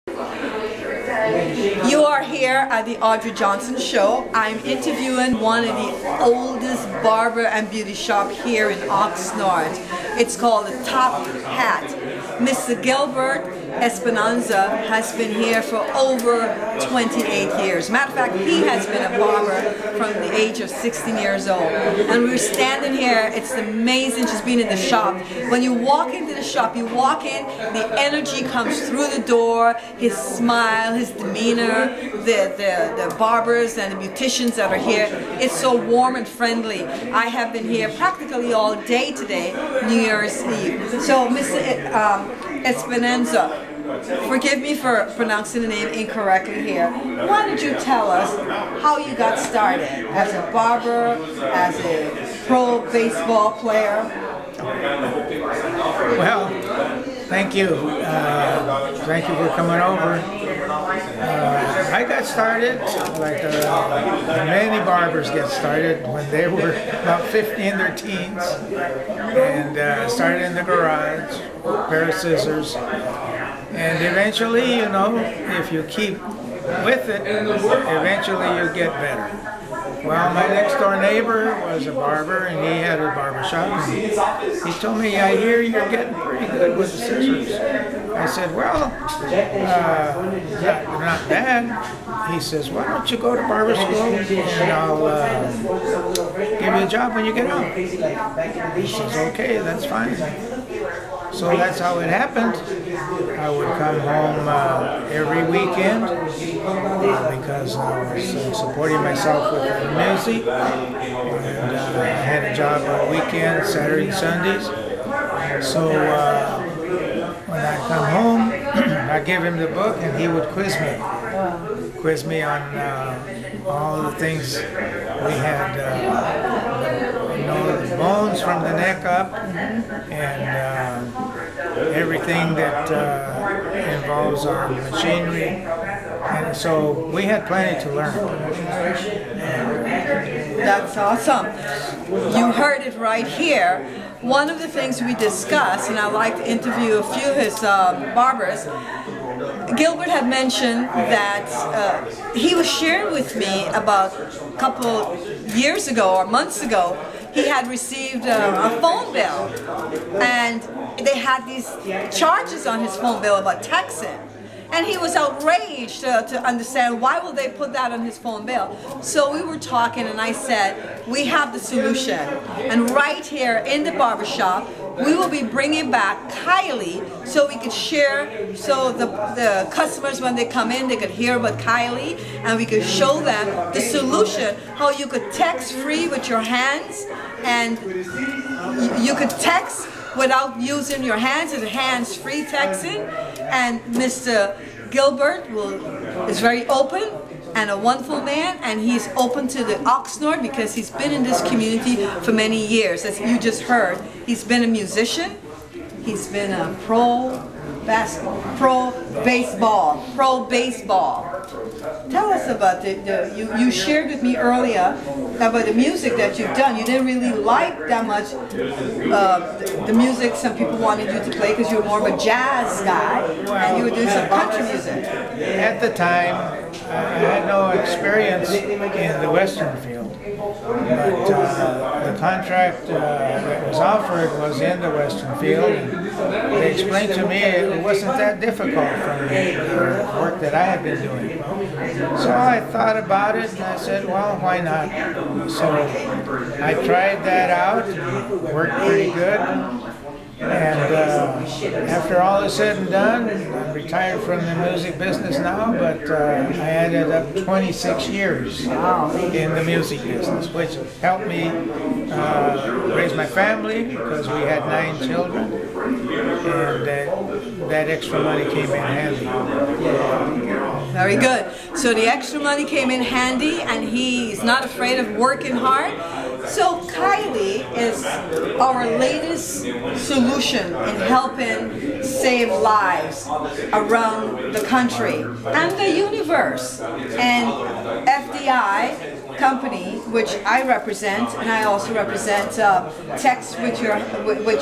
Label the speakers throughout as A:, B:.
A: You are here at the Audrey Johnson Show. I'm interviewing one of the oldest barber and beauty shop here in Oxnard. It's called the Top Hat. Mr. Gilbert Espinoza has been here for over 28 years. Matter of fact, he has been a barber from the age of 16 years old. And we're standing here, it's amazing just being in the shop. When you walk into the shop, you walk in, the energy comes through the door, his smile, his demeanor, the barbers and the beauticians that are here. It's so warm and friendly. I have been here practically all day today, New Year's Eve. So Mr. Espinoza, forgive me for pronouncing the name incorrectly here. Why don't you tell us how you got started as a barber, as a pro baseball player?
B: Well, thank you. Thank you for coming over. I got started like many barbers get started when they were about 50 in their teens, and started in the garage, a pair of scissors, and eventually, you know, if you keep with it, eventually you get better. Well, my next door neighbor was a barber, and he had a barber shop. And he told me, "I hear you're getting pretty good with the scissors." I said, "Well, not bad." He says, "Why don't you go to barber school, and I'll give you a job when you get out." He says, "Okay, that's fine." So that's how it happened. I would come home every weekend because I was supporting myself with the music, and I had a job on weekends, Saturday and Sundays. So when I come home, I give him the book and he would quiz me on all the things we had, you know, the bones from the neck up, and everything that involves our machinery, and so we had plenty to learn.
A: That's awesome. You heard it right here. One of the things we discussed, and I like to interview a few of his barbers, Gilbert had mentioned that he was sharing with me about a couple years ago or months ago, he had received a phone bill, and they had these charges on his phone bill about taxing. And he was outraged to understand why will they put that on his phone bill. So we were talking, and I said, we have the solution. And right here in the barbershop, we will be bringing back Kylie so we could share, so the customers, when they come in, they could hear about Kylie, and we could show them the solution, how you could text free with your hands, and you could text without using your hands. It's hands-free texting, and Mr. Gilbert is very open and a wonderful man, and he's open to the Oxnard because he's been in this community for many years. As you just heard, he's been a musician, he's been a pro baseball. Tell us about you shared with me earlier about the music that you've done. You didn't really like that much the music some people wanted you to play because you were more of a jazz guy, and you were doing some country music.
B: At the time, I had no experience in the Western field, but the contract that was offered was in the Western field, and they explained to me it wasn't that difficult from the work that I had been doing. So I thought about it, and I said, well, why not? So I tried that out, it worked pretty good. And after all is said and done, I'm retired from the music business now, but I ended up 26 years in the music business, which helped me raise my family because we had 9 children, and that extra money came in handy.
A: Very good. So the extra money came in handy, and he's not afraid of working hard. So Kylie is our latest solution in helping save lives around the country and the universe. And FDI company, which I represent, and I also represent text with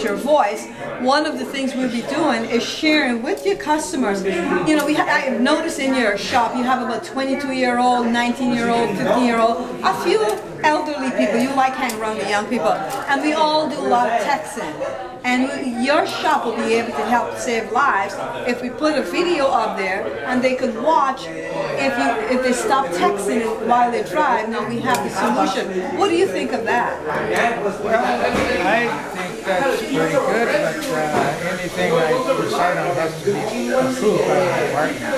A: your voice. One of the things we'll be doing is sharing with your customers. You know, I've noticed in your shop you have about 22-year-old, 19-year-old, 15-year-old, a few elderly people. You like hang around the young people, and we all do a lot of texting. And your shop will be able to help save lives if we put a video up there and they could watch if they stop texting while they drive. Now we have the solution. What do you think of that?
B: Well, I think that's pretty good, but anything I decide on has to be approved by my partner.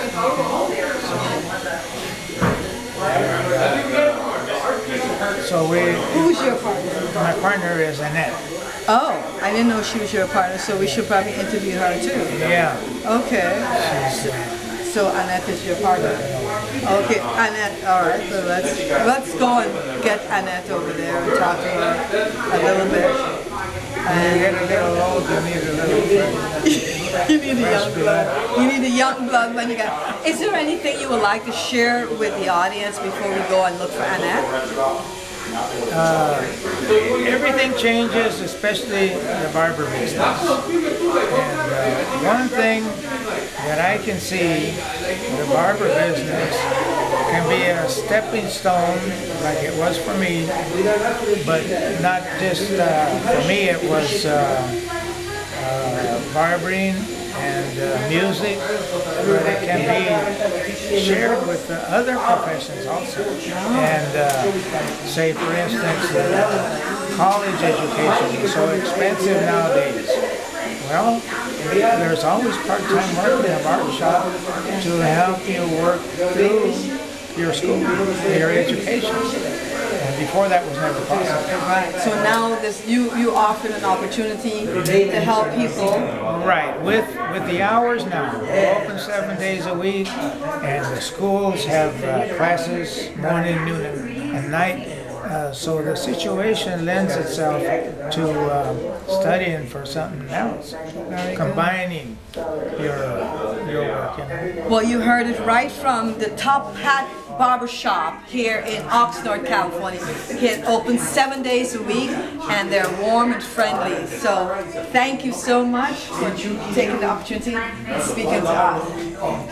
B: So
A: who's your partner?
B: My partner is Annette.
A: Oh, I didn't know she was your partner, so we should probably interview her too.
B: Yeah.
A: Okay. So Annette is your partner. Okay, Annette. All right. So let's go and get Annette over there and talk to her a little bit.
B: And you get a little old, you need a little friend.
A: You need a young blood. You need a young blood when you got. Is there anything you would like to share with the audience before we go and look for Annette?
B: Everything changes, especially the barber business. And one thing that I can see, the barber business can be a stepping stone, like it was for me, but not just for me. It was barbering and music, but it can be shared with other professions also. And say, for instance, college education is so expensive nowadays. Well, there's always part-time work in a barber shop to help you work through your school, your education. And before that was never possible.
A: Right. So now you offered an opportunity to help people.
B: Right. With the hours now, we're open 7 days a week, and the schools have classes morning, noon, and night. So the situation lends itself to studying for something else, combining your work. You know.
A: Well, you heard it right from the Top Hat Barber Shop here in Oxnard, California. It opens 7 days a week, and they're warm and friendly. So thank you so much for taking the opportunity and speaking to us.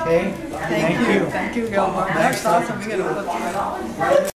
B: Okay.
A: Thank you. Thank you, Gilbert. That's awesome. We're going to put